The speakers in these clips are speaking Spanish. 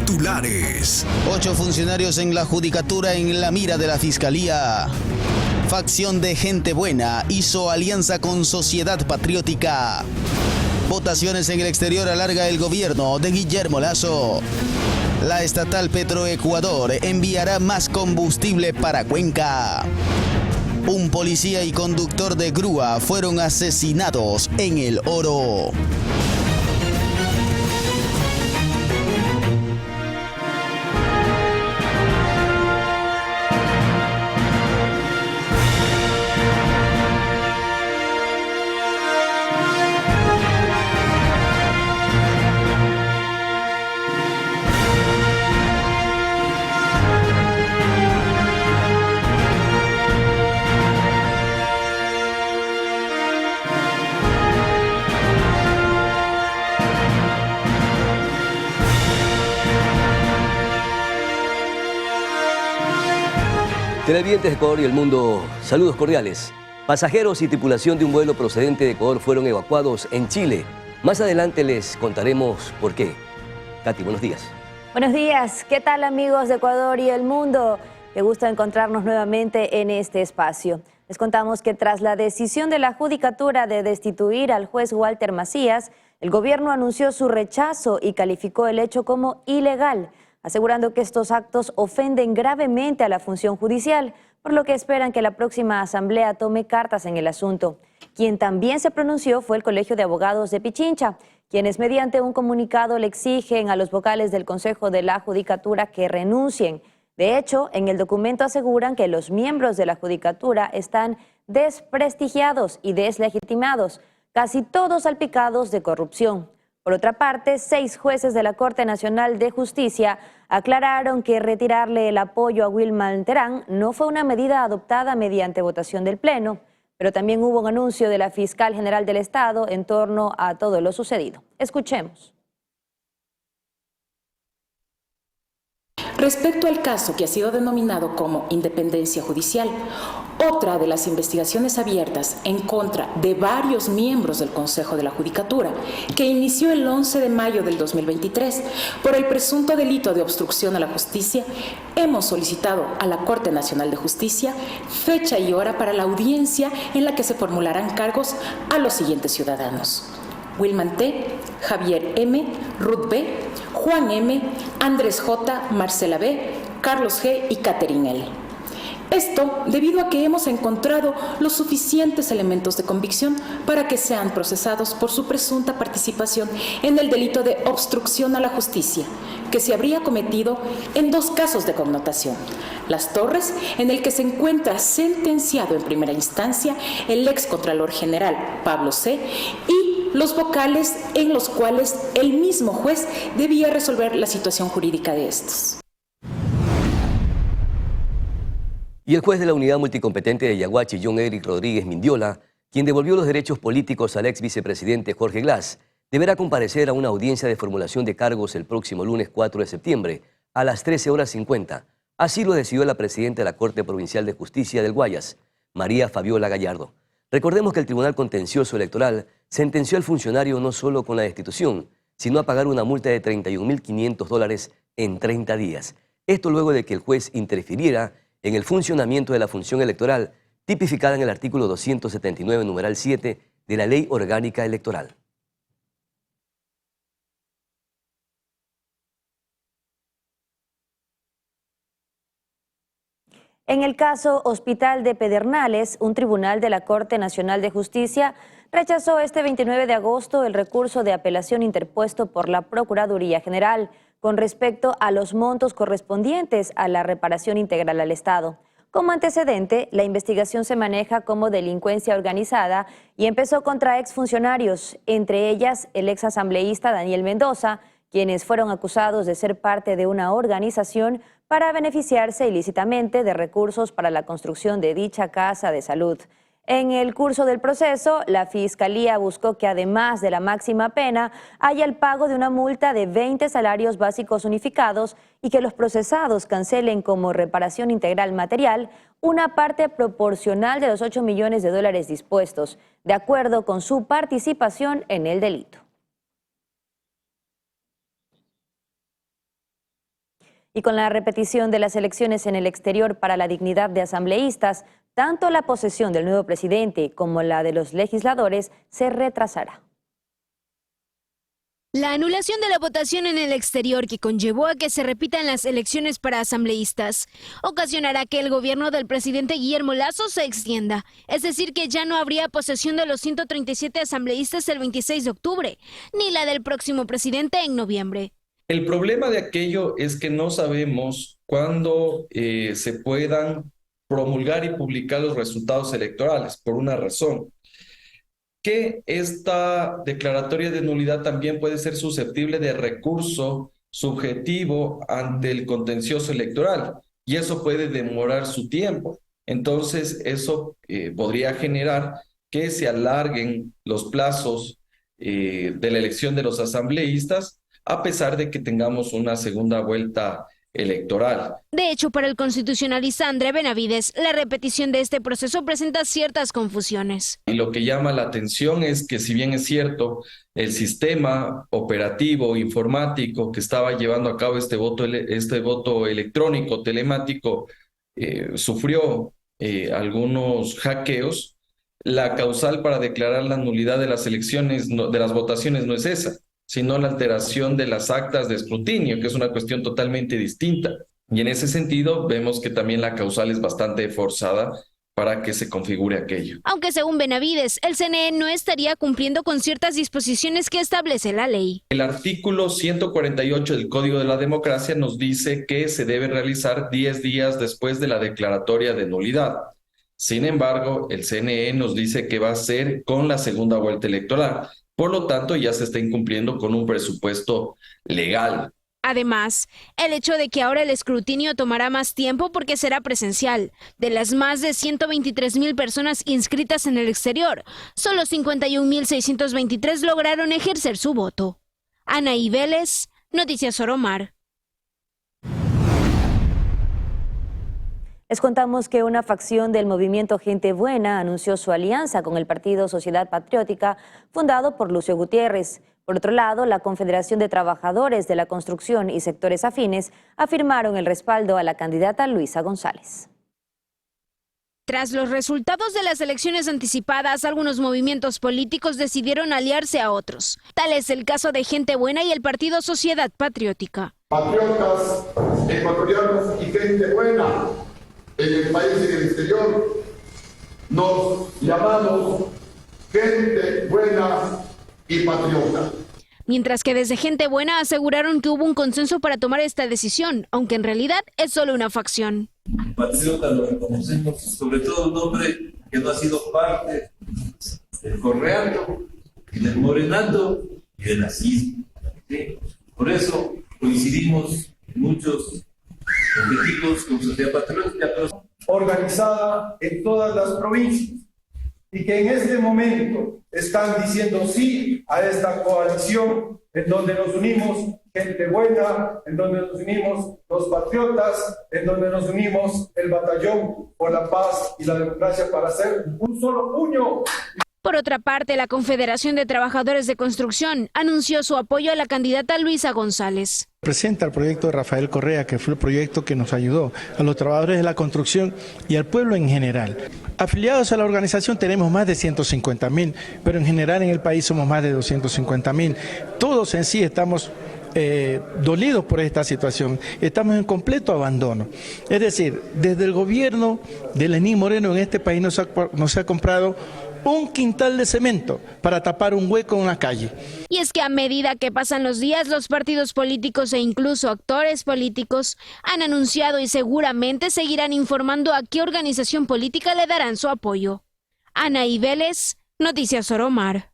Titulares. 8 funcionarios en la judicatura en la mira de la Fiscalía. Facción de gente buena hizo alianza con Sociedad Patriótica. Votaciones en el exterior alarga el gobierno de Guillermo Lasso. La estatal Petroecuador enviará más combustible para Cuenca. Un policía y conductor de grúa fueron asesinados en El Oro. Televidentes de Ecuador y el mundo, saludos cordiales. Pasajeros y tripulación de un vuelo procedente de Ecuador fueron evacuados en Chile. Más adelante les contaremos por qué. Katy, buenos días. Buenos días. ¿Qué tal, amigos de Ecuador y el mundo? Qué gusto encontrarnos nuevamente en este espacio. Les contamos que tras la decisión de la Judicatura de destituir al juez Walter Macías, el gobierno anunció su rechazo y calificó el hecho como ilegal, asegurando que estos actos ofenden gravemente a la función judicial, por lo que esperan que la próxima asamblea tome cartas en el asunto. Quien también se pronunció fue el Colegio de Abogados de Pichincha, quienes mediante un comunicado le exigen a los vocales del Consejo de la Judicatura que renuncien. De hecho, en el documento aseguran que los miembros de la Judicatura están desprestigiados y deslegitimados, casi todos salpicados de corrupción. Por otra parte, 6 jueces de la Corte Nacional de Justicia aclararon que retirarle el apoyo a Wilman Terán no fue una medida adoptada mediante votación del Pleno, pero también hubo un anuncio de la Fiscal General del Estado en torno a todo lo sucedido. Escuchemos. Respecto al caso que ha sido denominado como independencia judicial, otra de las investigaciones abiertas en contra de varios miembros del Consejo de la Judicatura, que inició el 11 de mayo del 2023 por el presunto delito de obstrucción a la justicia, hemos solicitado a la Corte Nacional de Justicia fecha y hora para la audiencia en la que se formularán cargos a los siguientes ciudadanos: Wilman T., Javier M., Ruth B., Juan M., Andrés J., Marcela B., Carlos G. y Catherine L. Esto debido a que hemos encontrado los suficientes elementos de convicción para que sean procesados por su presunta participación en el delito de obstrucción a la justicia, que se habría cometido en 2 casos de connotación: Las Torres, en el que se encuentra sentenciado en primera instancia el ex Contralor General Pablo C., y los vocales en los cuales el mismo juez debía resolver la situación jurídica de estos. Y el juez de la Unidad Multicompetente de Yaguachi, John Eric Rodríguez Mindiola, quien devolvió los derechos políticos al ex vicepresidente Jorge Glass, deberá comparecer a una audiencia de formulación de cargos el próximo lunes 4 de septiembre a las 13:50. Así lo decidió la presidenta de la Corte Provincial de Justicia del Guayas, María Fabiola Gallardo. Recordemos que el Tribunal Contencioso Electoral sentenció al funcionario no solo con la destitución, sino a pagar una multa de $31.500 en 30 días. Esto luego de que el juez interfiriera en el funcionamiento de la función electoral, tipificada en el artículo 279, numeral 7 de la Ley Orgánica Electoral. En el caso Hospital de Pedernales, un tribunal de la Corte Nacional de Justicia rechazó este 29 de agosto el recurso de apelación interpuesto por la Procuraduría General con respecto a los montos correspondientes a la reparación integral al Estado. Como antecedente, la investigación se maneja como delincuencia organizada y empezó contra exfuncionarios, entre ellas el exasambleísta Daniel Mendoza, quienes fueron acusados de ser parte de una organización para beneficiarse ilícitamente de recursos para la construcción de dicha casa de salud. En el curso del proceso, la Fiscalía buscó que además de la máxima pena, haya el pago de una multa de 20 salarios básicos unificados y que los procesados cancelen como reparación integral material una parte proporcional de los $8 millones dispuestos, de acuerdo con su participación en el delito. Y con la repetición de las elecciones en el exterior para la dignidad de asambleístas, tanto la posesión del nuevo presidente como la de los legisladores se retrasará. La anulación de la votación en el exterior, que conllevó a que se repitan las elecciones para asambleístas, ocasionará que el gobierno del presidente Guillermo Lasso se extienda. Es decir, que ya no habría posesión de los 137 asambleístas el 26 de octubre, ni la del próximo presidente en noviembre. El problema de aquello es que no sabemos cuándo se puedan promulgar y publicar los resultados electorales, por una razón. Que esta declaratoria de nulidad también puede ser susceptible de recurso subjetivo ante el contencioso electoral y eso puede demorar su tiempo. Entonces, eso podría generar que se alarguen los plazos de la elección de los asambleístas a pesar de que tengamos una segunda vuelta electoral. De hecho, para el constitucionalista André Benavides, la repetición de este proceso presenta ciertas confusiones. Y lo que llama la atención es que, si bien es cierto, el sistema operativo informático que estaba llevando a cabo este voto electrónico telemático sufrió algunos hackeos, la causal para declarar la nulidad de las elecciones, de las votaciones, no es esa, sino la alteración de las actas de escrutinio, que es una cuestión totalmente distinta. Y en ese sentido vemos que también la causal es bastante forzada para que se configure aquello. Aunque según Benavides, el CNE no estaría cumpliendo con ciertas disposiciones que establece la ley. El artículo 148 del Código de la Democracia nos dice que se debe realizar 10 días después de la declaratoria de nulidad. Sin embargo, el CNE nos dice que va a ser con la segunda vuelta electoral. Por lo tanto, ya se está incumpliendo con un presupuesto legal. Además, el hecho de que ahora el escrutinio tomará más tiempo porque será presencial. De las más de 123,000 personas inscritas en el exterior, solo 51,623 lograron ejercer su voto. Anaí Vélez, Noticias Oromar. Les contamos que una facción del movimiento Gente Buena anunció su alianza con el partido Sociedad Patriótica, fundado por Lucio Gutiérrez. Por otro lado, la Confederación de Trabajadores de la Construcción y sectores afines afirmaron el respaldo a la candidata Luisa González. Tras los resultados de las elecciones anticipadas, algunos movimientos políticos decidieron aliarse a otros. Tal es el caso de Gente Buena y el partido Sociedad Patriótica. Patriotas, ecuatorianos y gente buena en el país y en el exterior, nos llamamos Gente Buena y Patriota. Mientras que desde Gente Buena aseguraron que hubo un consenso para tomar esta decisión, aunque en realidad es solo una facción. Patriota lo reconocemos, sobre todo un hombre que no ha sido parte del correato, del morenato y del nazismo. ¿Sí? Por eso coincidimos en muchos objetivos con Sociedad Patriótica, organizada en todas las provincias y que en este momento están diciendo sí a esta coalición en donde nos unimos Gente Buena, en donde nos unimos los patriotas, en donde nos unimos el batallón por la paz y la democracia para hacer un solo puño. Por otra parte, la Confederación de Trabajadores de Construcción anunció su apoyo a la candidata Luisa González. Presenta el proyecto de Rafael Correa, que fue el proyecto que nos ayudó a los trabajadores de la construcción y al pueblo en general. Afiliados a la organización tenemos más de 150,000, pero en general en el país somos más de 250,000. Todos en sí estamos dolidos por esta situación, estamos en completo abandono. Es decir, desde el gobierno de Lenín Moreno en este país nos ha comprado un quintal de cemento para tapar un hueco en la calle. Y es que a medida que pasan los días, los partidos políticos e incluso actores políticos han anunciado y seguramente seguirán informando a qué organización política le darán su apoyo. Anaí Vélez, Noticias Oromar.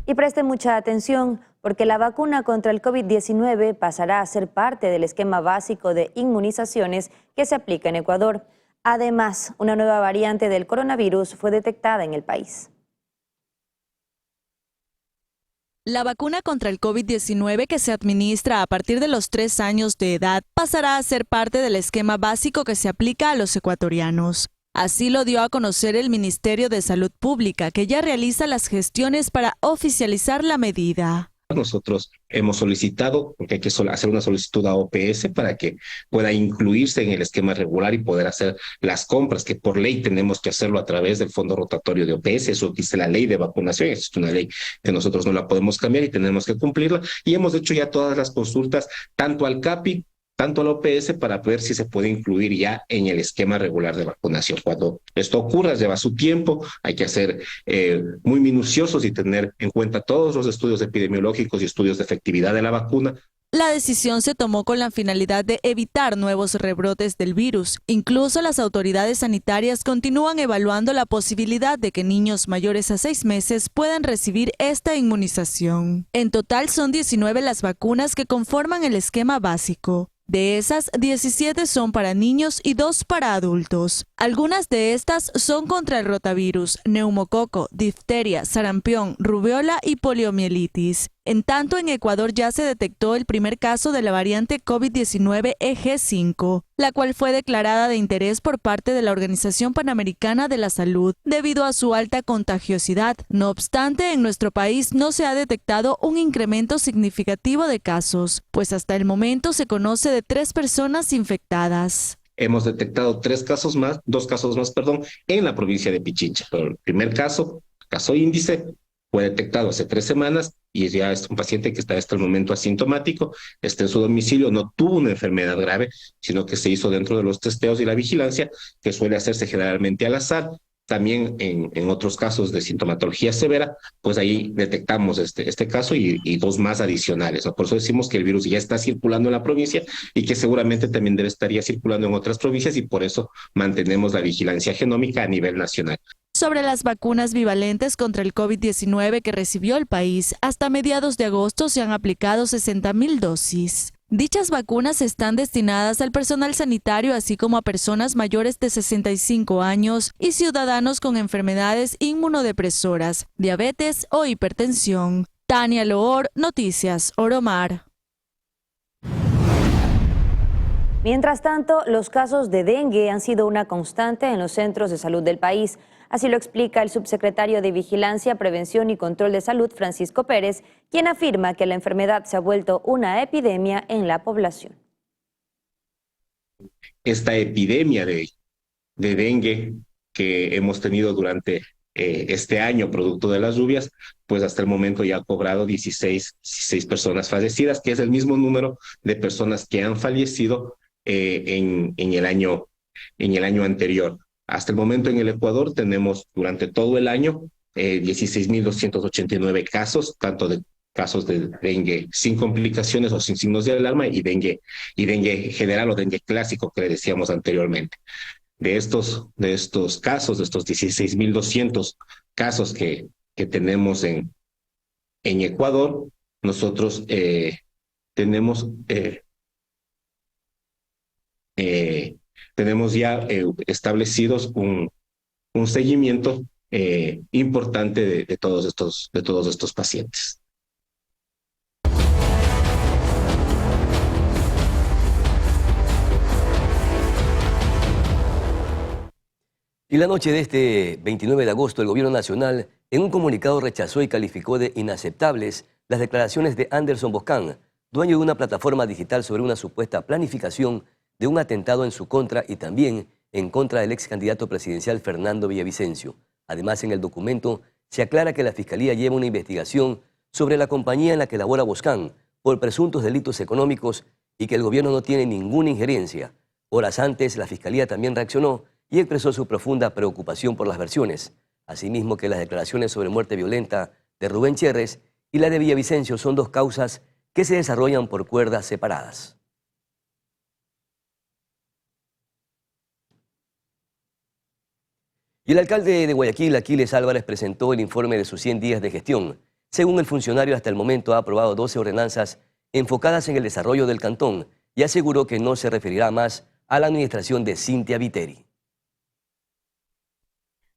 Y preste mucha atención, porque la vacuna contra el COVID-19 pasará a ser parte del esquema básico de inmunizaciones que se aplica en Ecuador. Además, una nueva variante del coronavirus fue detectada en el país. La vacuna contra el COVID-19 que se administra a partir de los 3 años de edad pasará a ser parte del esquema básico que se aplica a los ecuatorianos. Así lo dio a conocer el Ministerio de Salud Pública, que ya realiza las gestiones para oficializar la medida. Nosotros hemos solicitado, porque hay que hacer una solicitud a OPS para que pueda incluirse en el esquema regular y poder hacer las compras, que por ley tenemos que hacerlo a través del fondo rotatorio de OPS. Eso dice la ley de vacunación, es una ley que nosotros no la podemos cambiar y tenemos que cumplirla. Y hemos hecho ya todas las consultas, tanto al CAPI, tanto a la OPS, para ver si se puede incluir ya en el esquema regular de vacunación. Cuando esto ocurra, lleva su tiempo, hay que ser muy minuciosos y tener en cuenta todos los estudios epidemiológicos y estudios de efectividad de la vacuna. La decisión se tomó con la finalidad de evitar nuevos rebrotes del virus. Incluso las autoridades sanitarias continúan evaluando la posibilidad de que niños mayores a 6 meses puedan recibir esta inmunización. En total son 19 las vacunas que conforman el esquema básico. De esas, 17 son para niños y 2 para adultos. Algunas de estas son contra el rotavirus, neumococo, difteria, sarampión, rubiola y poliomielitis. En tanto, en Ecuador ya se detectó el primer caso de la variante COVID-19 EG5, la cual fue declarada de interés por parte de la Organización Panamericana de la Salud debido a su alta contagiosidad. No obstante, en nuestro país no se ha detectado un incremento significativo de casos, pues hasta el momento se conoce de 3 personas infectadas. Hemos detectado 2 casos más, en la provincia de Pichincha. El primer caso índice, fue detectado hace 3 semanas y ya es un paciente que está hasta el momento asintomático, está en su domicilio, no tuvo una enfermedad grave, sino que se hizo dentro de los testeos y la vigilancia, que suele hacerse generalmente al azar. También en otros casos de sintomatología severa, pues ahí detectamos este caso y 2 más adicionales, ¿no? Por eso decimos que el virus ya está circulando en la provincia y que seguramente también estaría circulando en otras provincias, y por eso mantenemos la vigilancia genómica a nivel nacional. Sobre las vacunas bivalentes contra el COVID-19 que recibió el país, hasta mediados de agosto se han aplicado 60,000 dosis. Dichas vacunas están destinadas al personal sanitario, así como a personas mayores de 65 años y ciudadanos con enfermedades inmunodepresoras, diabetes o hipertensión. Tania Loor, Noticias Oromar. Mientras tanto, los casos de dengue han sido una constante en los centros de salud del país. Así lo explica el subsecretario de Vigilancia, Prevención y Control de Salud, Francisco Pérez, quien afirma que la enfermedad se ha vuelto una epidemia en la población. Esta epidemia de dengue que hemos tenido durante este año, producto de las lluvias, pues hasta el momento ya ha cobrado 16 personas fallecidas, que es el mismo número de personas que han fallecido en el año anterior. Hasta el momento en el Ecuador tenemos durante todo el año 16.289 casos, tanto de casos de dengue sin complicaciones o sin signos de alarma y dengue general o dengue clásico que le decíamos anteriormente. De estos casos, de estos 16.200 casos que tenemos en Ecuador, nosotros tenemos ya establecidos un seguimiento importante de todos estos pacientes. Y la noche de este 29 de agosto, el Gobierno Nacional, en un comunicado, rechazó y calificó de inaceptables las declaraciones de Anderson Boscan, dueño de una plataforma digital, sobre una supuesta planificación de un atentado en su contra y también en contra del ex candidato presidencial Fernando Villavicencio. Además, en el documento se aclara que la Fiscalía lleva una investigación sobre la compañía en la que labora Boscan por presuntos delitos económicos y que el gobierno no tiene ninguna injerencia. Horas antes, la Fiscalía también reaccionó y expresó su profunda preocupación por las versiones. Asimismo, que las declaraciones sobre muerte violenta de Rubén Cherres y la de Villavicencio son 2 causas que se desarrollan por cuerdas separadas. Y el alcalde de Guayaquil, Aquiles Álvarez, presentó el informe de sus 100 días de gestión. Según el funcionario, hasta el momento ha aprobado 12 ordenanzas enfocadas en el desarrollo del cantón y aseguró que no se referirá más a la administración de Cintia Viteri.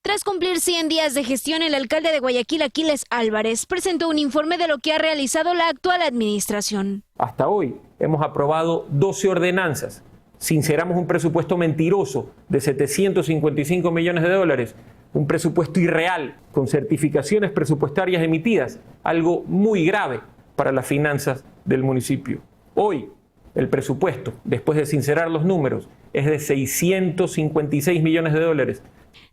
Tras cumplir 100 días de gestión, el alcalde de Guayaquil, Aquiles Álvarez, presentó un informe de lo que ha realizado la actual administración. Hasta hoy hemos aprobado 12 ordenanzas. Sinceramos un presupuesto mentiroso de 755 millones de dólares, un presupuesto irreal, con certificaciones presupuestarias emitidas, algo muy grave. para las finanzas del municipio. Hoy, el presupuesto, después de sincerar los números, es de 656 millones de dólares.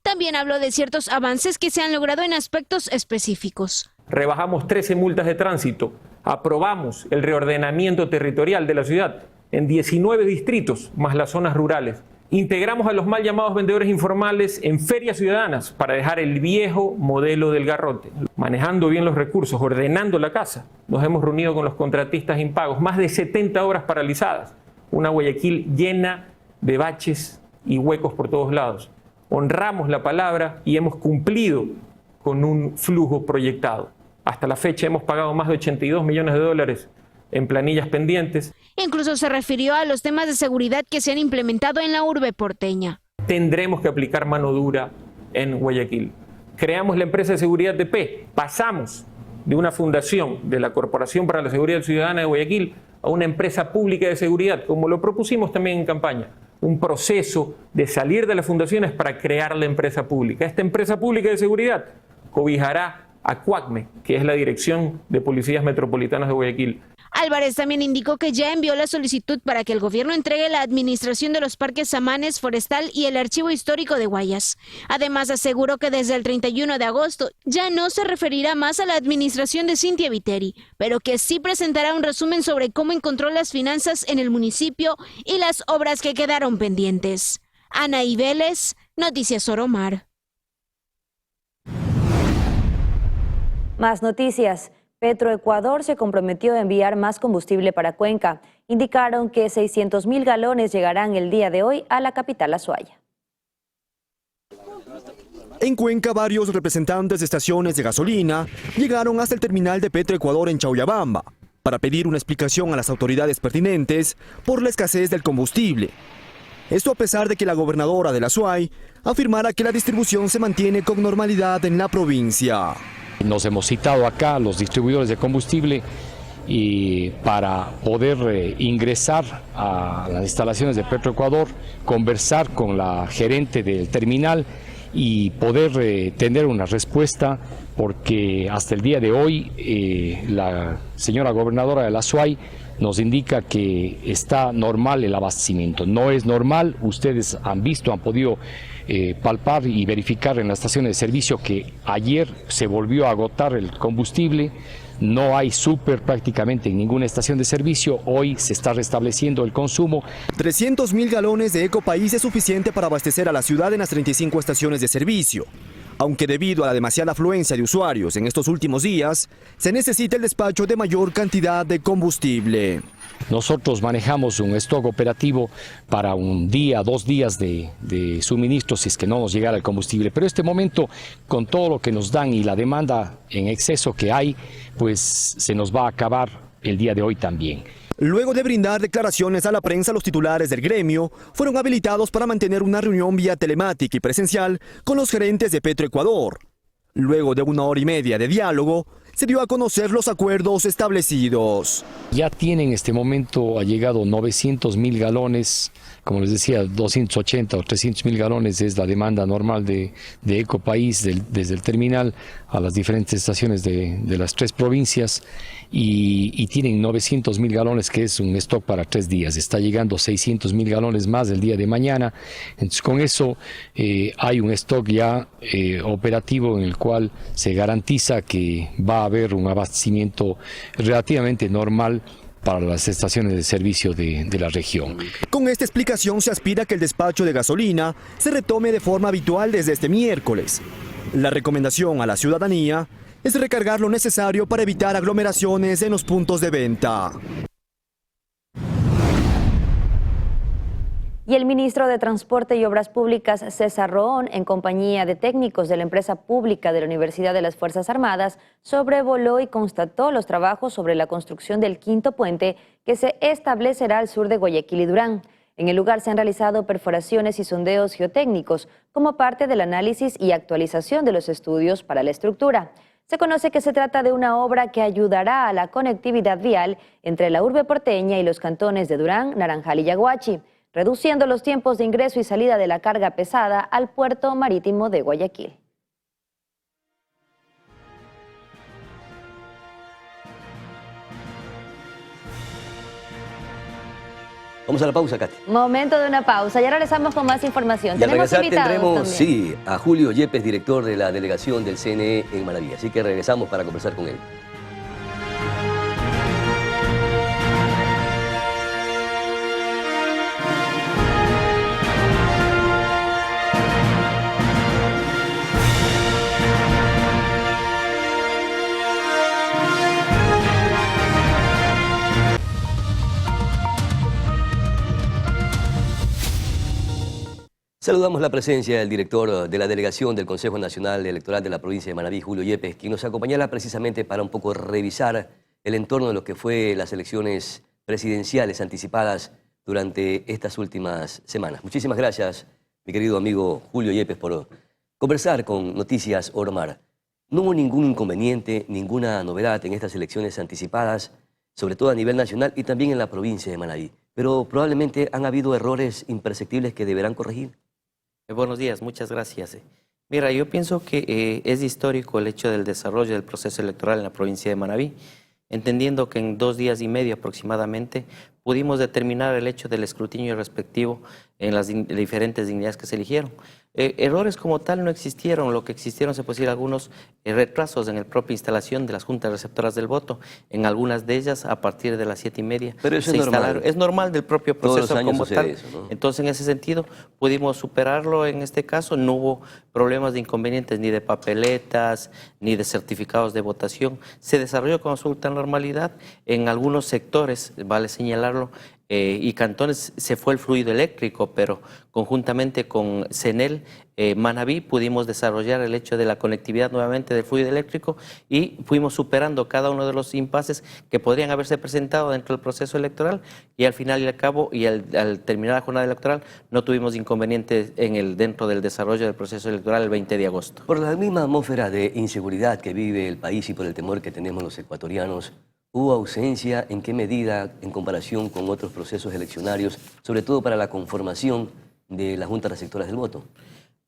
También habló de ciertos avances que se han logrado en aspectos específicos. Rebajamos 13 multas de tránsito, aprobamos el reordenamiento territorial de la ciudad en 19 distritos, más las zonas rurales. Integramos a los mal llamados vendedores informales en ferias ciudadanas para dejar el viejo modelo del garrote. Manejando bien los recursos, ordenando la casa, nos hemos reunido con los contratistas impagos, más de 70 obras paralizadas, una Guayaquil llena de baches y huecos por todos lados. Honramos la palabra y hemos cumplido con un flujo proyectado. Hasta la fecha hemos pagado más de 82 millones de dólares en planillas pendientes. Incluso se refirió a los temas de seguridad que se han implementado en la urbe porteña. Tendremos que aplicar mano dura en Guayaquil. Creamos la empresa de seguridad TP. Pasamos de una fundación de la Corporación para la Seguridad Ciudadana de Guayaquil a una empresa pública de seguridad, como lo propusimos también en campaña. Un proceso de salir de las fundaciones para crear la empresa pública. Esta empresa pública de seguridad cobijará a CUACME, que es la Dirección de Policías Metropolitanas de Guayaquil. Álvarez también indicó que ya envió la solicitud para que el gobierno entregue la administración de los parques Samanes, Forestal y el Archivo Histórico de Guayas. Además, aseguró que desde el 31 de agosto ya no se referirá más a la administración de Cynthia Viteri, pero que sí presentará un resumen sobre cómo encontró las finanzas en el municipio y las obras que quedaron pendientes. Anaí Vélez, Noticias Oromar. Más noticias. Petroecuador se comprometió a enviar más combustible para Cuenca. Indicaron que 600.000 galones llegarán el día de hoy a la capital Azuaya. En Cuenca, varios representantes de estaciones de gasolina llegaron hasta el terminal de Petroecuador en Chaullabamba para pedir una explicación a las autoridades pertinentes por la escasez del combustible. Esto a pesar de que la gobernadora de la Azuay afirmara que la distribución se mantiene con normalidad en la provincia. Nos hemos citado acá los distribuidores de combustible y para poder ingresar a las instalaciones de Petroecuador, conversar con la gerente del terminal y poder tener una respuesta, porque hasta el día de hoy la señora gobernadora de la Azuay nos indica que está normal el abastecimiento. No es normal, ustedes han visto, han podido palpar y verificar en las estaciones de servicio que ayer se volvió a agotar el combustible, no hay súper prácticamente en ninguna estación de servicio, hoy se está restableciendo el consumo. 300.000 galones de Ecopaís es suficiente para abastecer a la ciudad en las 35 estaciones de servicio. Aunque debido a la demasiada afluencia de usuarios en estos últimos días, se necesita el despacho de mayor cantidad de combustible. Nosotros manejamos un stock operativo para un día, 2 días de suministro si es que no nos llegara el combustible. Pero este momento, con todo lo que nos dan y la demanda en exceso que hay, pues se nos va a acabar el día de hoy también. Luego de brindar declaraciones a la prensa, los titulares del gremio fueron habilitados para mantener una reunión vía telemática y presencial con los gerentes de Petroecuador. Luego de 1 hora y media de diálogo, se dio a conocer los acuerdos establecidos. Ya tienen en este momento, ha llegado 900.000 galones, como les decía, 280 o 300.000 galones es la demanda normal de Ecopaís desde el terminal a las diferentes estaciones de las 3 provincias y tienen 900.000 galones que es un stock para 3 días. Está llegando 600.000 galones más el día de mañana. Entonces con eso hay un stock ya operativo en el cual se garantiza que va a haber un abastecimiento relativamente normal para las estaciones de servicio de la región. Con esta explicación se aspira a que el despacho de gasolina se retome de forma habitual desde este miércoles. La recomendación a la ciudadanía es recargar lo necesario para evitar aglomeraciones en los puntos de venta. Y el ministro de Transporte y Obras Públicas, César Roón, en compañía de técnicos de la empresa pública de la Universidad de las Fuerzas Armadas, sobrevoló y constató los trabajos sobre la construcción del 5º puente que se establecerá al sur de Guayaquil y Durán. En el lugar se han realizado perforaciones y sondeos geotécnicos como parte del análisis y actualización de los estudios para la estructura. Se conoce que se trata de una obra que ayudará a la conectividad vial entre la urbe porteña y los cantones de Durán, Naranjal y Yaguachi, reduciendo los tiempos de ingreso y salida de la carga pesada al puerto marítimo de Guayaquil. Vamos a la pausa, Katy. Momento de una pausa. Ya regresamos con más información. Y al Tenemos regresar invitados tendremos, también. sí, a Julio Yepes, director de la delegación del CNE en Manabí. Así que regresamos para conversar con él. Saludamos la presencia del director de la delegación del Consejo Nacional Electoral de la provincia de Manabí, Julio Yepes, quien nos acompañará precisamente para un poco revisar el entorno de lo que fue las elecciones presidenciales anticipadas durante estas últimas semanas. Muchísimas gracias, mi querido amigo Julio Yepes, por conversar con Noticias Ormar. No hubo ningún inconveniente, ninguna novedad en estas elecciones anticipadas, sobre todo a nivel nacional y también en la provincia de Manabí, pero probablemente han habido errores imperceptibles que deberán corregir. Buenos días, muchas gracias. Mira, yo pienso que es histórico el hecho del desarrollo del proceso electoral en la provincia de Manabí, entendiendo que en 2 días y medio aproximadamente pudimos determinar el hecho del escrutinio respectivo en las diferentes dignidades que se eligieron. Errores como tal no existieron, lo que existieron se puede decir algunos retrasos en la propia instalación de las juntas receptoras del voto, en algunas de ellas a partir de las 7:30. Pero eso se es normal. instalaron. Es normal del propio proceso. Todos los años como sucede tal. eso, ¿no? Entonces en ese sentido pudimos superarlo en este caso, no hubo problemas de inconvenientes ni de papeletas, ni de certificados de votación. Se desarrolló con absoluta normalidad en algunos sectores, vale señalarlo, y cantones se fue el fluido eléctrico, pero conjuntamente con CENEL, Manabí, pudimos desarrollar el hecho de la conectividad nuevamente del fluido eléctrico y fuimos superando cada uno de los impases que podrían haberse presentado dentro del proceso electoral y al final y al cabo y al terminar la jornada electoral no tuvimos inconvenientes dentro del desarrollo del proceso electoral el 20 de agosto. Por la misma atmósfera de inseguridad que vive el país y por el temor que tenemos los ecuatorianos, ¿hubo ausencia? ¿En qué medida en comparación con otros procesos eleccionarios, sobre todo para la conformación de las juntas receptoras del voto?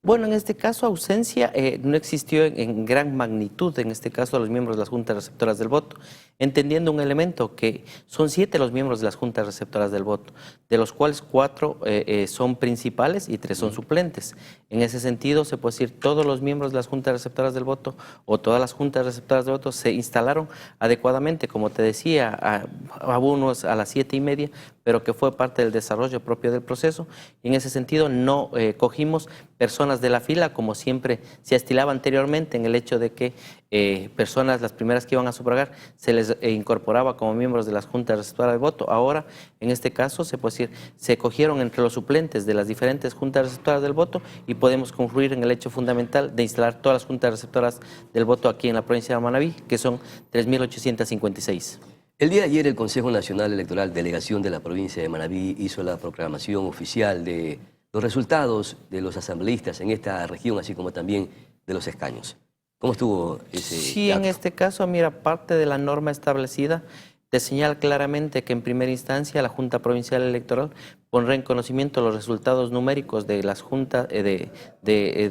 Bueno, en este caso ausencia no existió en gran magnitud, en este caso, los miembros de las juntas receptoras del voto, entendiendo un elemento que son 7 los miembros de las juntas receptoras del voto, de los cuales 4 son principales y 3 son suplentes. En ese sentido, se puede decir, todos los miembros de las juntas receptoras del voto o todas las juntas receptoras del voto se instalaron adecuadamente, como te decía, a unos a las 7:30, pero que fue parte del desarrollo propio del proceso. Y en ese sentido no cogimos personas de la fila, como siempre se estilaba anteriormente, en el hecho de que personas, las primeras que iban a sufragar, se les incorporaba como miembros de las juntas receptoras del voto. Ahora, en este caso, se puede decir, se cogieron entre los suplentes de las diferentes juntas receptoras del voto y podemos concluir en el hecho fundamental de instalar todas las juntas receptoras del voto aquí en la provincia de Manabí, que son 3.856. El día de ayer el Consejo Nacional Electoral, delegación de la provincia de Manabí, hizo la proclamación oficial de los resultados de los asambleístas en esta región, así como también de los escaños. ¿Cómo estuvo ese Sí, acto? en este caso, mira, parte de la norma establecida te señala claramente que en primera instancia la Junta Provincial Electoral pondrá en conocimiento los resultados numéricos de las juntas de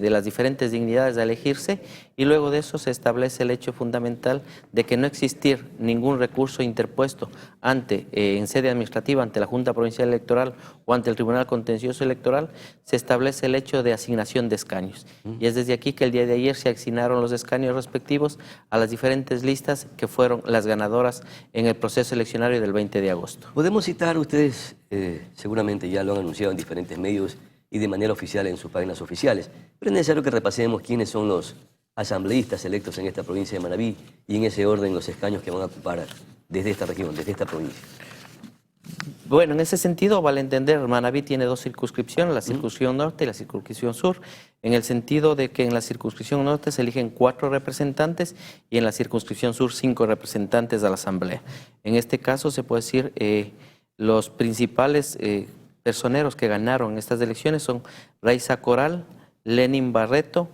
las diferentes dignidades a elegirse y luego de eso se establece el hecho fundamental de que no existir ningún recurso interpuesto en sede administrativa ante la Junta Provincial Electoral o ante el Tribunal Contencioso Electoral, se establece el hecho de asignación de escaños. Y es desde aquí que el día de ayer se asignaron los escaños respectivos a las diferentes listas que fueron las ganadoras en el proceso eleccionario del 20 de agosto. Podemos citar, ustedes seguramente ya lo han anunciado en diferentes medios y de manera oficial en sus páginas oficiales, pero es necesario que repasemos quiénes son los asambleístas electos en esta provincia de Manabí y en ese orden los escaños que van a ocupar desde esta región, desde esta provincia. Bueno, en ese sentido, vale entender, Manabí tiene 2 circunscripciones, la circunscripción norte y la circunscripción sur, en el sentido de que en la circunscripción norte se eligen 4 representantes y en la circunscripción sur 5 representantes a la asamblea. En este caso se puede decir los principales personeros que ganaron estas elecciones son Raiza Coral, Lenin Barreto,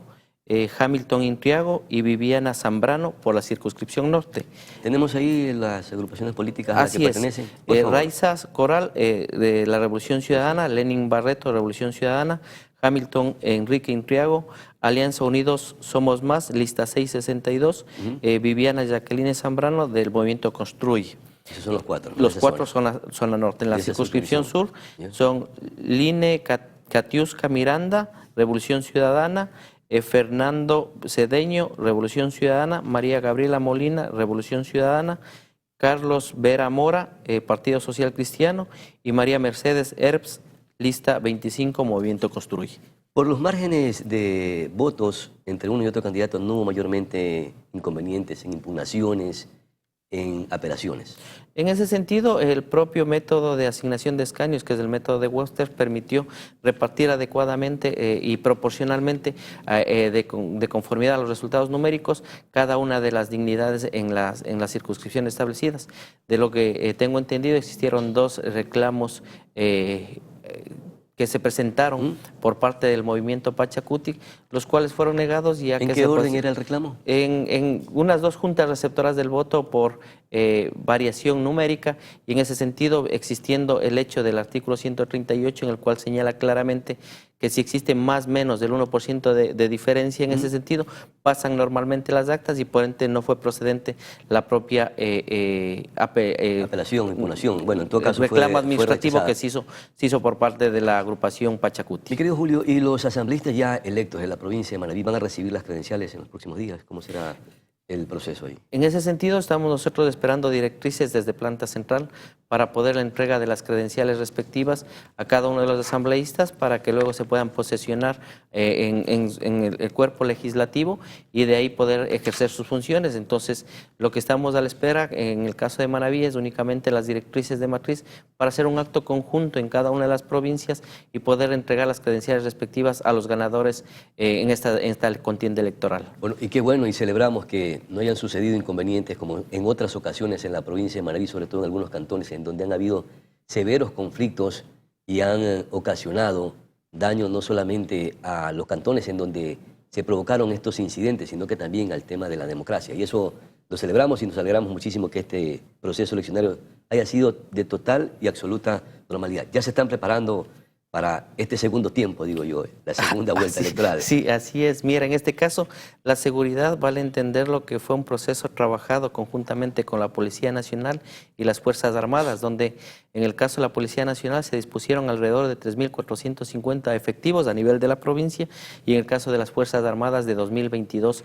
Hamilton Intriago y Viviana Zambrano por la circunscripción norte. ¿Tenemos ahí las agrupaciones políticas a las que pertenecen? Raiza Coral de la Revolución Ciudadana, Lenin Barreto, Revolución Ciudadana, Hamilton Enrique Intriago, Alianza Unidos Somos Más, lista 662, Viviana Jacqueline Zambrano del Movimiento Construye. Esos son los 4. Los 4 son la zona norte. En la circunscripción sur son Line, Katiuska Miranda, Revolución Ciudadana, Fernando Cedeño, Revolución Ciudadana, María Gabriela Molina, Revolución Ciudadana, Carlos Vera Mora, Partido Social Cristiano, y María Mercedes Herbst, lista 25, Movimiento Construye. Por los márgenes de votos entre uno y otro candidato no hubo mayormente inconvenientes en impugnaciones, en apelaciones. En ese sentido, el propio método de asignación de escaños, que es el método de Webster, permitió repartir adecuadamente y proporcionalmente de conformidad a los resultados numéricos cada una de las dignidades en las circunscripciones establecidas. De lo que tengo entendido, existieron 2 reclamos que se presentaron por parte del movimiento Pachacutic, los cuales fueron negados. Ya ¿En qué orden era el reclamo? En unas 2 juntas receptoras del voto por variación numérica, y en ese sentido existiendo el hecho del artículo 138 en el cual señala claramente que si existe más o menos del 1% de diferencia en ese sentido, pasan normalmente las actas y por ende no fue procedente la propia apelación, impugnación. Bueno, en todo caso reclamo fue administrativo que se hizo por parte de la agrupación Pachacuti. Mi querido Julio, ¿y los asambleístas ya electos de la provincia de Manabí van a recibir las credenciales en los próximos días? ¿Cómo será el proceso ahí? En ese sentido, estamos nosotros esperando directrices desde planta central para poder la entrega de las credenciales respectivas a cada uno de los asambleístas para que luego se puedan posesionar en el cuerpo legislativo y de ahí poder ejercer sus funciones. Entonces, lo que estamos a la espera en el caso de Manabí es únicamente las directrices de matriz para hacer un acto conjunto en cada una de las provincias y poder entregar las credenciales respectivas a los ganadores en esta contienda electoral. Bueno, y qué bueno, y celebramos que no hayan sucedido inconvenientes como en otras ocasiones en la provincia de Manabí, sobre todo en algunos cantones en donde han habido severos conflictos y han ocasionado daño no solamente a los cantones en donde se provocaron estos incidentes, sino que también al tema de la democracia. Y eso lo celebramos y nos alegramos muchísimo que este proceso eleccionario haya sido de total y absoluta normalidad. Ya se están preparando para este segundo tiempo, digo yo, la segunda vuelta electoral. Sí, así es. Mira, en este caso, la seguridad vale entender lo que fue un proceso trabajado conjuntamente con la Policía Nacional y las Fuerzas Armadas, donde en el caso de la Policía Nacional se dispusieron alrededor de 3.450 efectivos a nivel de la provincia y en el caso de las Fuerzas Armadas de 2.022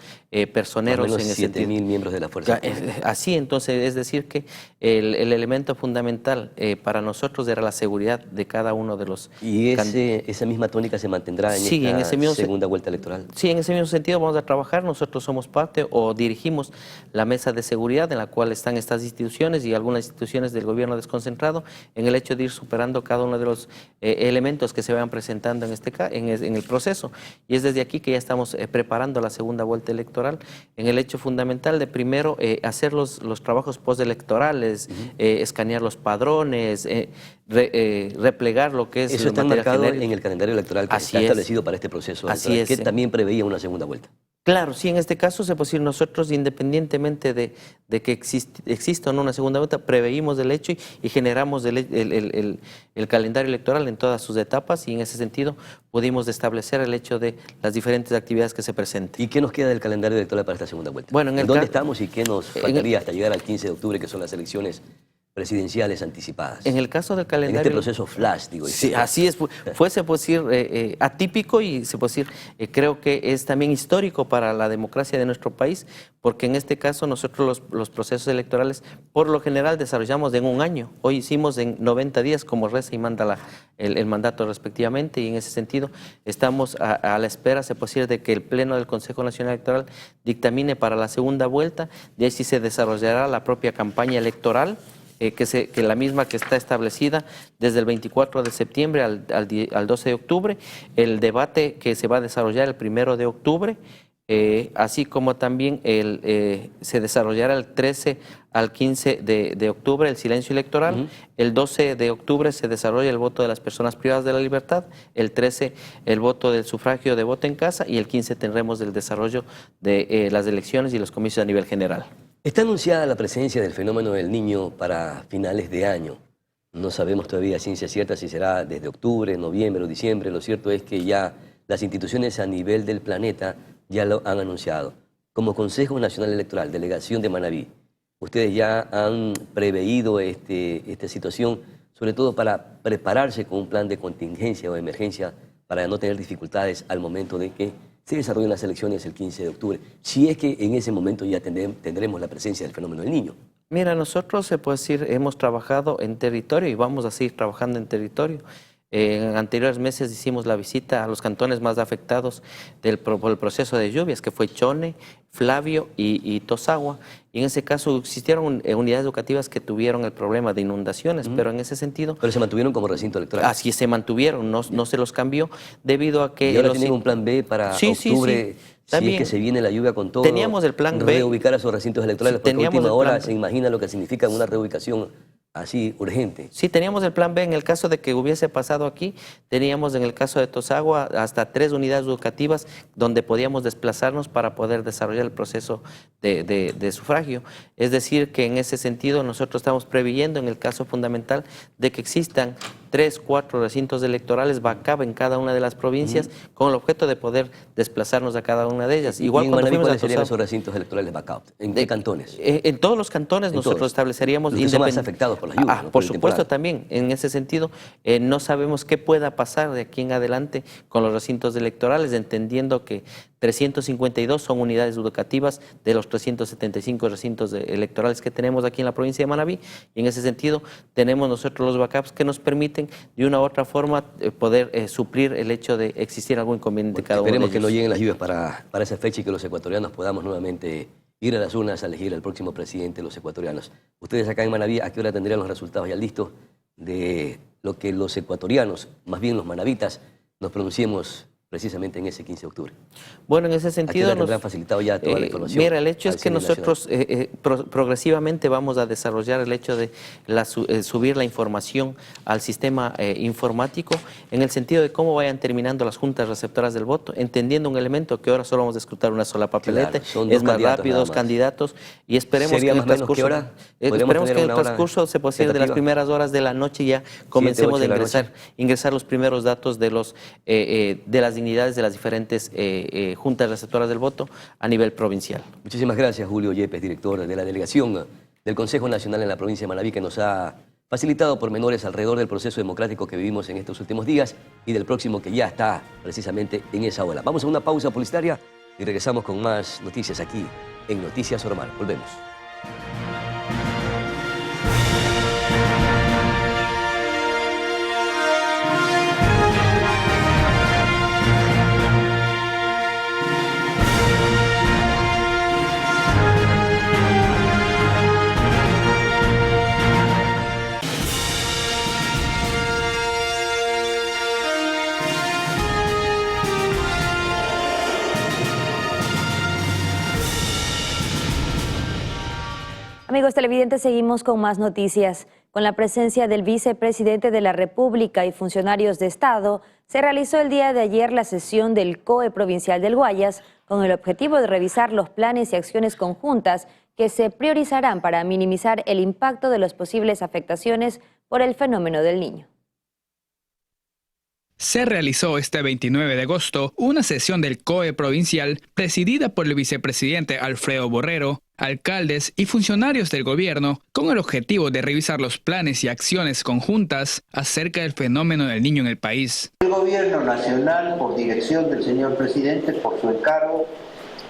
personeros. Más o menos 7.000 miembros de la Fuerza Armada. Así, entonces, es decir que el elemento fundamental para nosotros era la seguridad de cada uno de los... ¿Y esa misma tónica se mantendrá en esta segunda vuelta electoral? Sí, en ese mismo sentido vamos a trabajar. Nosotros somos parte o dirigimos la mesa de seguridad en la cual están estas instituciones y algunas instituciones del gobierno desconcentrado en el hecho de ir superando cada uno de los elementos que se vayan presentando en el proceso. Y es desde aquí que ya estamos preparando la segunda vuelta electoral en el hecho fundamental de primero hacer los trabajos postelectorales, escanear los padrones, replegar lo que es... Eso está marcado en el calendario electoral que está establecido para este proceso, que también preveía una segunda vuelta. Claro, sí, en este caso se puede decir nosotros, independientemente de que exista o no una segunda vuelta, preveímos del hecho y generamos el calendario electoral en todas sus etapas y en ese sentido pudimos establecer el hecho de las diferentes actividades que se presenten. ¿Y qué nos queda del calendario electoral para esta segunda vuelta? Bueno, ¿En dónde estamos y qué nos faltaría hasta llegar al 15 de octubre, que son las elecciones presidenciales anticipadas? En el caso del calendario... En este proceso flash, digo. Sí, así es. Fue, se puede decir, atípico y se puede decir, creo que es también histórico para la democracia de nuestro país, porque en este caso nosotros los procesos electorales por lo general desarrollamos en un año. Hoy hicimos en 90 días como reza y manda el mandato respectivamente y en ese sentido estamos a la espera, se puede decir, de que el Pleno del Consejo Nacional Electoral dictamine para la segunda vuelta, de ahí sí se desarrollará la propia campaña electoral, que la misma que está establecida desde el 24 de septiembre al 12 de octubre, el debate que se va a desarrollar el 1 de octubre, así como también se desarrollará el 13 al 15 de octubre el silencio electoral, el 12 de octubre se desarrolla el voto de las personas privadas de la libertad, el 13 el voto del sufragio de voto en casa y el 15 tendremos el desarrollo de las elecciones y los comicios a nivel general. Está anunciada la presencia del fenómeno del Niño para finales de año. No sabemos todavía a ciencia cierta si será desde octubre, noviembre o diciembre. Lo cierto es que ya las instituciones a nivel del planeta ya lo han anunciado. Como Consejo Nacional Electoral, Delegación de Manabí, ustedes ya han preveído esta situación, sobre todo para prepararse con un plan de contingencia o emergencia para no tener dificultades al momento de que se desarrollen las elecciones el 15 de octubre, si es que en ese momento ya tendremos la presencia del fenómeno del Niño? Mira, nosotros, se puede decir, hemos trabajado en territorio y vamos a seguir trabajando en territorio. En anteriores meses hicimos la visita a los cantones más afectados por el proceso de lluvias, que fue Chone, Flavio y Tosagua. Y en ese caso existieron unidades educativas que tuvieron el problema de inundaciones, pero en ese sentido... Pero se mantuvieron como recinto electoral. Así se mantuvieron, no se los cambió debido a que... ¿Y ahora tienen un plan B para octubre? Si es que se viene la lluvia con todo, teníamos el plan B. Reubicar a esos recintos electorales, porque a última hora se imagina lo que significa una reubicación así urgente. Sí, teníamos el plan B en el caso de que hubiese pasado aquí. Teníamos en el caso de Tosagua hasta 3 unidades educativas donde podíamos desplazarnos para poder desarrollar el proceso de sufragio. Es decir, que en ese sentido nosotros estamos preveyendo en el caso fundamental de que existan 3, 4 recintos electorales vacab en cada una de las provincias con el objeto de poder desplazarnos a cada una de ellas. Igual ¿Y en cuando Manabí fuimos cuáles a serían Tosagua, esos recintos electorales vacab? ¿En qué cantones? En todos los cantones nosotros estableceríamos... Los que son más afectados por las lluvias. ¿no? Por supuesto también, en ese sentido, no sabemos qué pueda pasar de aquí en adelante con los recintos electorales, entendiendo que 352 son unidades educativas de los 375 recintos electorales que tenemos aquí en la provincia de Manabí, y en ese sentido tenemos nosotros los backups que nos permiten de una u otra forma poder suplir el hecho de existir algún inconveniente cada uno de ellos. Esperemos que no lleguen las lluvias para esa fecha y que los ecuatorianos podamos nuevamente ir a las urnas a elegir al próximo presidente de los ecuatorianos. Ustedes acá en Manabí, ¿a qué hora tendrían los resultados ya listos de lo que los ecuatorianos, más bien los manabitas, nos pronunciemos precisamente en ese 15 de octubre? Bueno, en ese sentido nos han facilitado ya toda la información. Mira, el hecho es que nosotros progresivamente vamos a desarrollar el hecho de subir la información al sistema informático en el sentido de cómo vayan terminando las juntas receptoras del voto, entendiendo un elemento que ahora solo vamos a escrutar una sola papeleta, es más rápido, 2 candidatos, y esperemos que en el transcurso, se puede decir, de las primeras horas de la noche ya comencemos a ingresar los primeros datos de las dignidades de las diferentes juntas receptoras del voto a nivel provincial. Muchísimas gracias, Julio Yepes, director de la delegación del Consejo Nacional en la provincia de Manabí, que nos ha facilitado pormenores alrededor del proceso democrático que vivimos en estos últimos días y del próximo que ya está precisamente en esa ola. Vamos a una pausa publicitaria y regresamos con más noticias aquí en Noticias Normal. Volvemos. Amigos televidentes, seguimos con más noticias. Con la presencia del vicepresidente de la República y funcionarios de Estado, se realizó el día de ayer la sesión del COE Provincial del Guayas con el objetivo de revisar los planes y acciones conjuntas que se priorizarán para minimizar el impacto de las posibles afectaciones por el fenómeno del Niño. Se realizó este 29 de agosto una sesión del COE provincial presidida por el vicepresidente Alfredo Borrero, alcaldes y funcionarios del gobierno con el objetivo de revisar los planes y acciones conjuntas acerca del fenómeno del Niño en el país. El gobierno nacional, por dirección del señor presidente, por su encargo,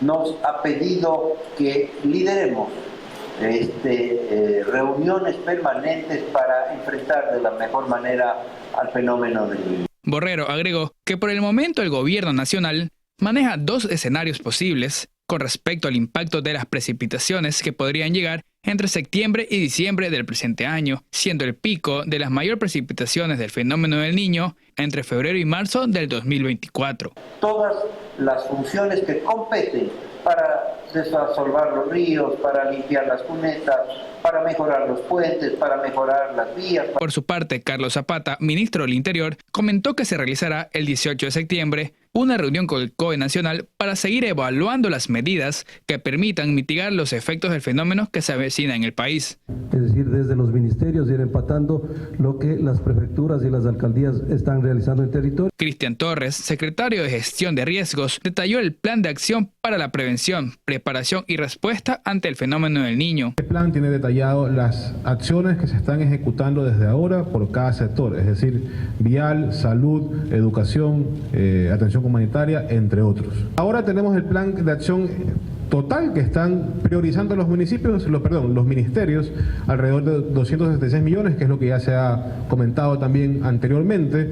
nos ha pedido que lideremos reuniones permanentes para enfrentar de la mejor manera al fenómeno del Niño. Borrero agregó que por el momento el gobierno nacional maneja 2 escenarios posibles con respecto al impacto de las precipitaciones que podrían llegar entre septiembre y diciembre del presente año, siendo el pico de las mayores precipitaciones del fenómeno del Niño entre febrero y marzo del 2024. Todas las funciones que competen para desasolvar los ríos, para limpiar las cunetas, para mejorar los puentes, para mejorar las vías. Por su parte, Carlos Zapata, ministro del Interior, comentó que se realizará el 18 de septiembre una reunión con el COE Nacional para seguir evaluando las medidas que permitan mitigar los efectos del fenómeno que se avecina en el país. Es decir, desde los ministerios ir empatando lo que las prefecturas y las alcaldías están realizando en territorio. Cristian Torres, secretario de Gestión de Riesgos, detalló el plan de acción para la prevención, preparación y respuesta ante el fenómeno del Niño. El plan tiene detallado las acciones que se están ejecutando desde ahora por cada sector, es decir, vial, salud, educación, atención humanitaria, entre otros. Ahora tenemos el plan de acción total que están priorizando los municipios, los ministerios, alrededor de 276 millones, que es lo que ya se ha comentado también anteriormente.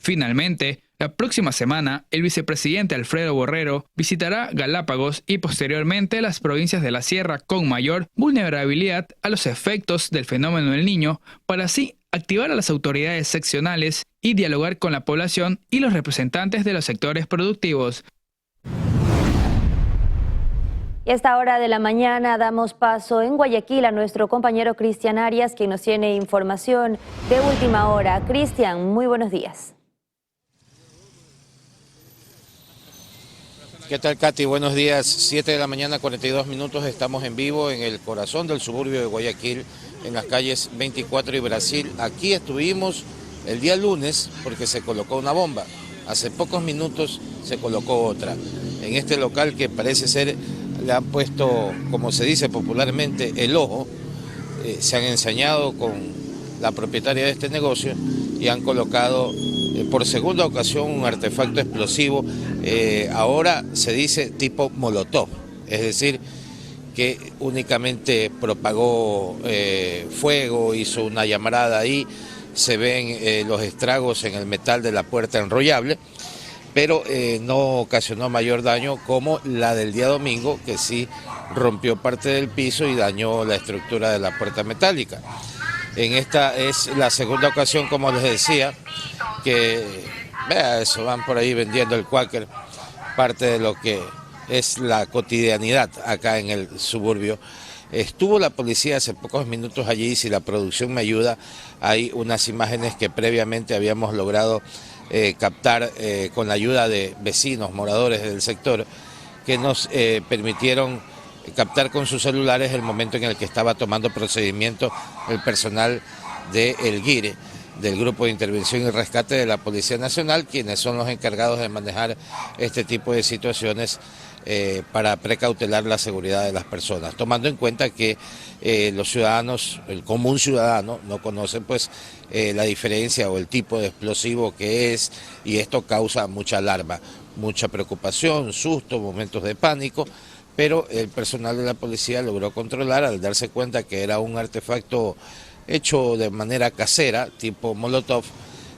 Finalmente, la próxima semana, el vicepresidente Alfredo Borrero visitará Galápagos y posteriormente las provincias de la Sierra con mayor vulnerabilidad a los efectos del fenómeno del Niño, para así activar a las autoridades seccionales y dialogar con la población y los representantes de los sectores productivos. Y a esta hora de la mañana damos paso en Guayaquil a nuestro compañero Cristian Arias, quien nos tiene información de última hora. Cristian, muy buenos días. ¿Qué tal, Katy? Buenos días. 7 de la mañana, 42 minutos. Estamos en vivo en el corazón del suburbio de Guayaquil, en las calles 24 y Brasil. Aquí estuvimos el día lunes porque se colocó una bomba. Hace pocos minutos se colocó otra. En este local que parece ser, le han puesto, como se dice popularmente, el ojo. Se han ensañado con la propietaria de este negocio y han colocado por segunda ocasión un artefacto explosivo, ahora se dice tipo molotov, es decir, que únicamente propagó fuego, hizo una llamarada ahí, se ven los estragos en el metal de la puerta enrollable, pero no ocasionó mayor daño como la del día domingo, que sí rompió parte del piso y dañó la estructura de la puerta metálica. En esta es la segunda ocasión, como les decía, que, vea eso, van por ahí vendiendo el Quaker, parte de lo que es la cotidianidad acá en el suburbio. Estuvo la policía hace pocos minutos allí, si la producción me ayuda, hay unas imágenes que previamente habíamos logrado captar con la ayuda de vecinos, moradores del sector, que nos permitieron captar con sus celulares el momento en el que estaba tomando procedimiento el personal del GIRE, del Grupo de Intervención y Rescate de la Policía Nacional, quienes son los encargados de manejar este tipo de situaciones para precautelar la seguridad de las personas, tomando en cuenta que los ciudadanos, el común ciudadano, no conocen pues la diferencia o el tipo de explosivo que es, y esto causa mucha alarma, mucha preocupación, susto, momentos de pánico, pero el personal de la policía logró controlar al darse cuenta que era un artefacto hecho de manera casera, tipo molotov.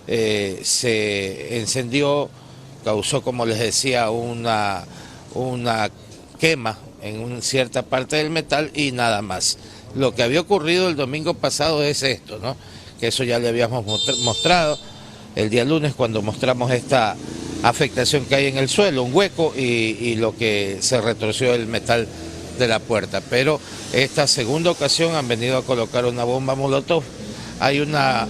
Se encendió, causó, como les decía, una quema en una cierta parte del metal y nada más. Lo que había ocurrido el domingo pasado es esto, ¿no? Que eso ya le habíamos mostrado el día lunes cuando mostramos esta afectación que hay en el suelo, un hueco y lo que se retorció el metal de la puerta. Pero esta segunda ocasión han venido a colocar una bomba molotov. Hay una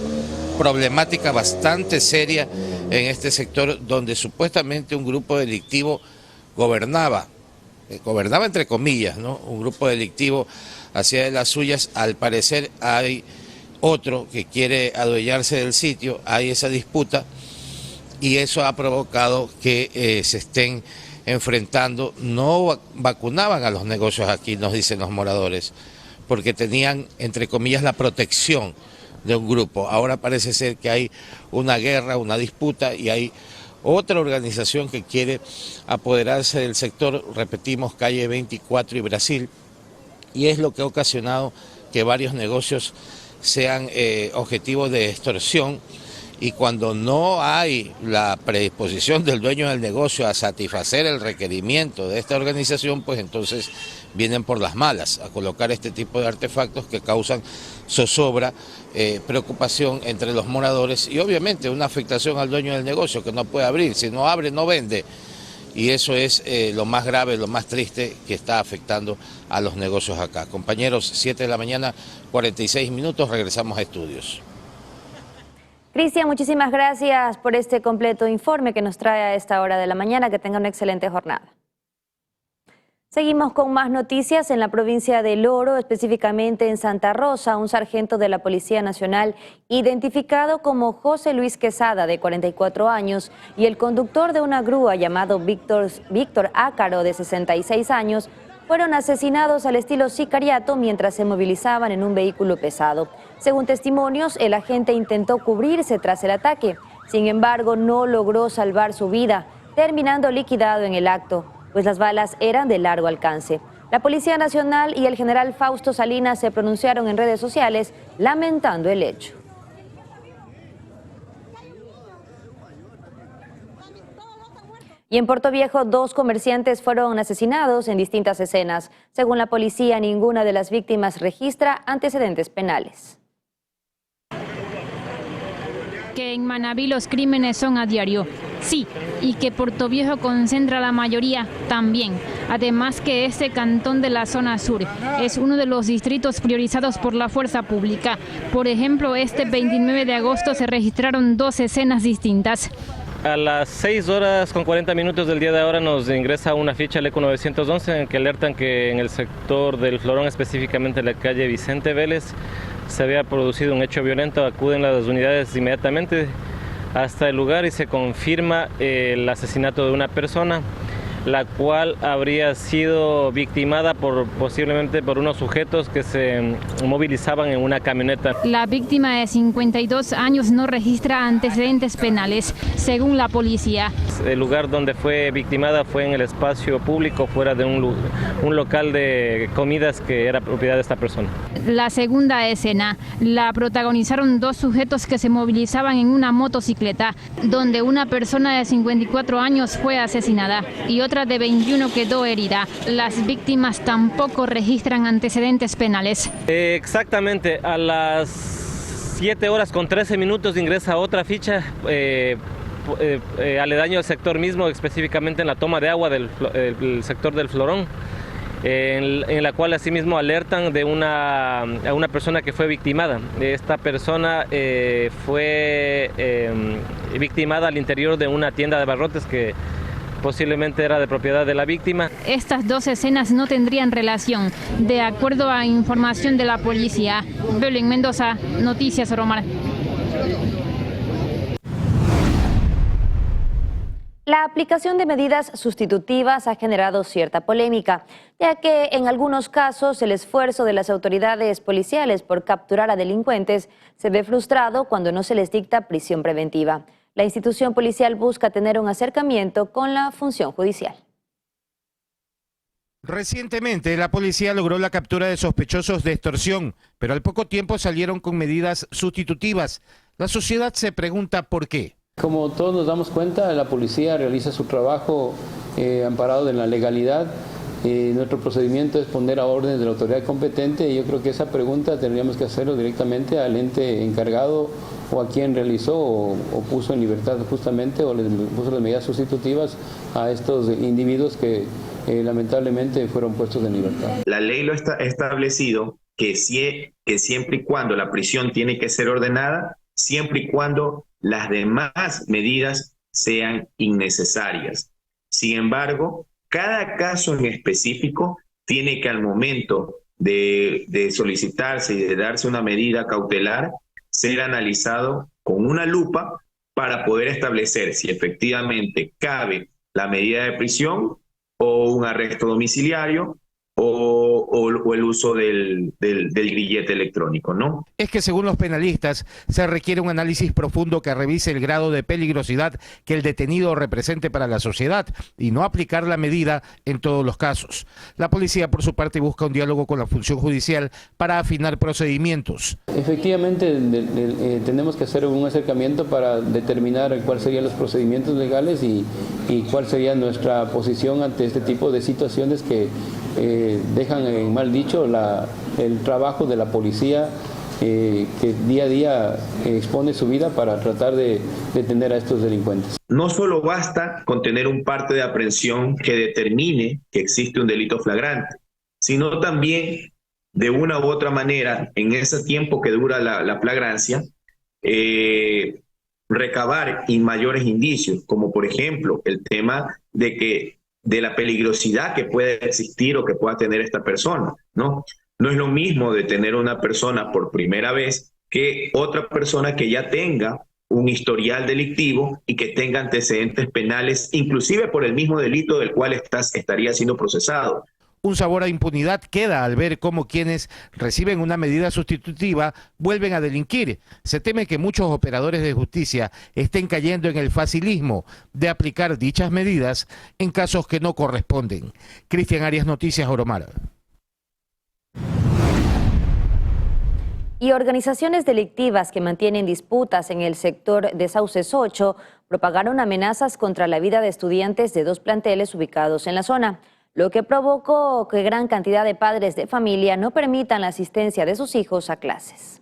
problemática bastante seria en este sector donde supuestamente un grupo delictivo gobernaba entre comillas, ¿no? Un grupo delictivo hacía de las suyas. Al parecer hay otro que quiere adueñarse del sitio, hay esa disputa y eso ha provocado que se estén enfrentando. No vacunaban a los negocios aquí, nos dicen los moradores, porque tenían, entre comillas, la protección de un grupo. Ahora parece ser que hay una guerra, una disputa y hay otra organización que quiere apoderarse del sector, repetimos, calle 24 y Brasil, y es lo que ha ocasionado que varios negocios sean objetivos de extorsión. Y cuando no hay la predisposición del dueño del negocio a satisfacer el requerimiento de esta organización, pues entonces vienen por las malas a colocar este tipo de artefactos que causan zozobra, preocupación entre los moradores y obviamente una afectación al dueño del negocio que no puede abrir. Si no abre, no vende. Y eso es lo más grave, lo más triste que está afectando a los negocios acá. Compañeros, 7 de la mañana, 46 minutos, regresamos a estudios. Cristian, muchísimas gracias por este completo informe que nos trae a esta hora de la mañana. Que tenga una excelente jornada. Seguimos con más noticias. En la provincia del Oro, específicamente en Santa Rosa, un sargento de la Policía Nacional, identificado como José Luis Quesada, de 44 años, y el conductor de una grúa llamado Víctor Ácaro, de 66 años, fueron asesinados al estilo sicariato mientras se movilizaban en un vehículo pesado. Según testimonios, el agente intentó cubrirse tras el ataque. Sin embargo, no logró salvar su vida, terminando liquidado en el acto, pues las balas eran de largo alcance. La Policía Nacional y el general Fausto Salinas se pronunciaron en redes sociales lamentando el hecho. Y en Puerto Viejo, 2 comerciantes fueron asesinados en distintas escenas. Según la policía, ninguna de las víctimas registra antecedentes penales. Que en Manabí los crímenes son a diario, sí, y que Puerto Viejo concentra la mayoría también. Además que este cantón de la zona sur es uno de los distritos priorizados por la fuerza pública. Por ejemplo, este 29 de agosto se registraron 2 escenas distintas. A las 6:40 del día de ahora nos ingresa una ficha al ECO 911 en que alertan que en el sector del Florón, específicamente en la calle Vicente Vélez, se había producido un hecho violento. Acuden las unidades inmediatamente hasta el lugar y se confirma el asesinato de una persona, la cual habría sido victimada posiblemente por unos sujetos que se movilizaban en una camioneta. La víctima de 52 años no registra antecedentes penales, según la policía. El lugar donde fue victimada fue en el espacio público, fuera de un local de comidas que era propiedad de esta persona. La segunda escena la protagonizaron 2 sujetos que se movilizaban en una motocicleta, donde una persona de 54 años fue asesinada y otra de 21 quedó herida. Las víctimas tampoco registran antecedentes penales. Exactamente, a las 7:13 ingresa otra ficha aledaño al sector mismo, específicamente en la toma de agua del sector del Florón, en la cual asimismo alertan de a una persona que fue victimada. Esta persona fue victimada al interior de una tienda de abarrotes que posiblemente era de propiedad de la víctima. Estas 2 escenas no tendrían relación, de acuerdo a información de la policía. Belén Mendoza, Noticias Romar. La aplicación de medidas sustitutivas ha generado cierta polémica, ya que en algunos casos el esfuerzo de las autoridades policiales por capturar a delincuentes se ve frustrado cuando no se les dicta prisión preventiva. La institución policial busca tener un acercamiento con la función judicial. Recientemente, la policía logró la captura de sospechosos de extorsión, pero al poco tiempo salieron con medidas sustitutivas. La sociedad se pregunta por qué. Como todos nos damos cuenta, la policía realiza su trabajo amparado en la legalidad. Nuestro procedimiento es poner a órdenes de la autoridad competente y yo creo que esa pregunta tendríamos que hacerlo directamente al ente encargado o a quien realizó o puso en libertad justamente o les puso las medidas sustitutivas a estos individuos que lamentablemente fueron puestos en libertad. La ley lo está establecido que siempre y cuando la prisión tiene que ser ordenada, siempre y cuando las demás medidas sean innecesarias. Sin embargo, cada caso en específico tiene que al momento de solicitarse y de darse una medida cautelar ser analizado con una lupa para poder establecer si efectivamente cabe la medida de prisión o un arresto domiciliario o el uso del grillete electrónico, ¿no? Es que según los penalistas se requiere un análisis profundo que revise el grado de peligrosidad que el detenido represente para la sociedad y no aplicar la medida en todos los casos. La policía por su parte busca un diálogo con la función judicial para afinar procedimientos. Efectivamente tenemos que hacer un acercamiento para determinar cuáles serían los procedimientos legales y cuál sería nuestra posición ante este tipo de situaciones que dejan en mal dicho el trabajo de la policía que día a día expone su vida para tratar de detener a estos delincuentes. No solo basta con tener un parte de aprehensión que determine que existe un delito flagrante, sino también de una u otra manera, en ese tiempo que dura la flagrancia, recabar mayores indicios, como por ejemplo el tema de la peligrosidad que puede existir o que pueda tener esta persona, ¿no? No es lo mismo detener a una persona por primera vez que otra persona que ya tenga un historial delictivo y que tenga antecedentes penales, inclusive por el mismo delito del cual estaría siendo procesado. Un sabor a impunidad queda al ver cómo quienes reciben una medida sustitutiva vuelven a delinquir. Se teme que muchos operadores de justicia estén cayendo en el facilismo de aplicar dichas medidas en casos que no corresponden. Cristian Arias, Noticias Oromar. Y organizaciones delictivas que mantienen disputas en el sector de Sauces 8 propagaron amenazas contra la vida de estudiantes de 2 planteles ubicados en la zona, lo que provocó que gran cantidad de padres de familia no permitan la asistencia de sus hijos a clases.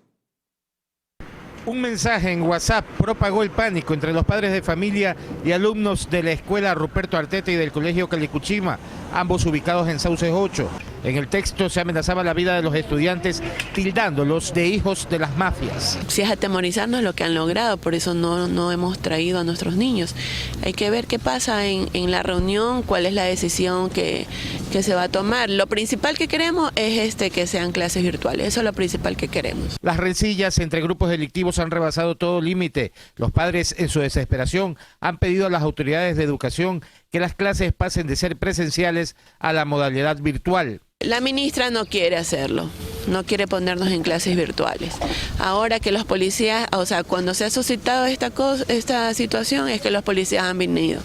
Un mensaje en WhatsApp propagó el pánico entre los padres de familia y alumnos de la escuela Ruperto Arteta y del colegio Calicuchima, ambos ubicados en Sauces 8. En el texto se amenazaba la vida de los estudiantes, tildándolos de hijos de las mafias. Si es atemorizarnos lo que han logrado, por eso no hemos traído a nuestros niños. Hay que ver qué pasa en la reunión, cuál es la decisión que se va a tomar. Lo principal que queremos es que sean clases virtuales, eso es lo principal que queremos. Las rencillas entre grupos delictivos han rebasado todo límite. Los padres, en su desesperación, han pedido a las autoridades de educación que las clases pasen de ser presenciales a la modalidad virtual. La ministra no quiere hacerlo, no quiere ponernos en clases virtuales. Ahora que los policías, o sea, cuando se ha suscitado esta situación es que los policías han venido.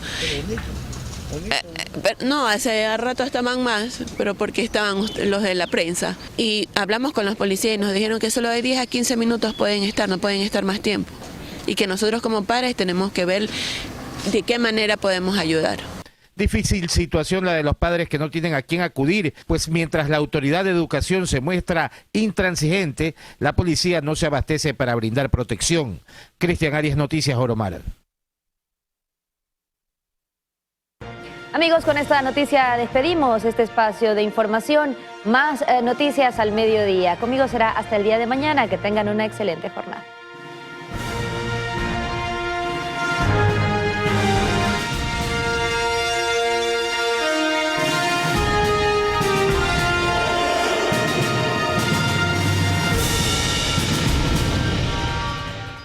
No, hace rato estaban más, pero porque estaban los de la prensa. Y hablamos con los policías y nos dijeron que solo de 10 a 15 minutos pueden estar, no pueden estar más tiempo. Y que nosotros como padres tenemos que ver de qué manera podemos ayudar. Difícil situación la de los padres que no tienen a quién acudir, pues mientras la autoridad de educación se muestra intransigente, la policía no se abastece para brindar protección. Cristian Arias, Noticias Oromar. Amigos, con esta noticia despedimos este espacio de información. Más noticias al mediodía. Conmigo será hasta el día de mañana. Que tengan una excelente jornada.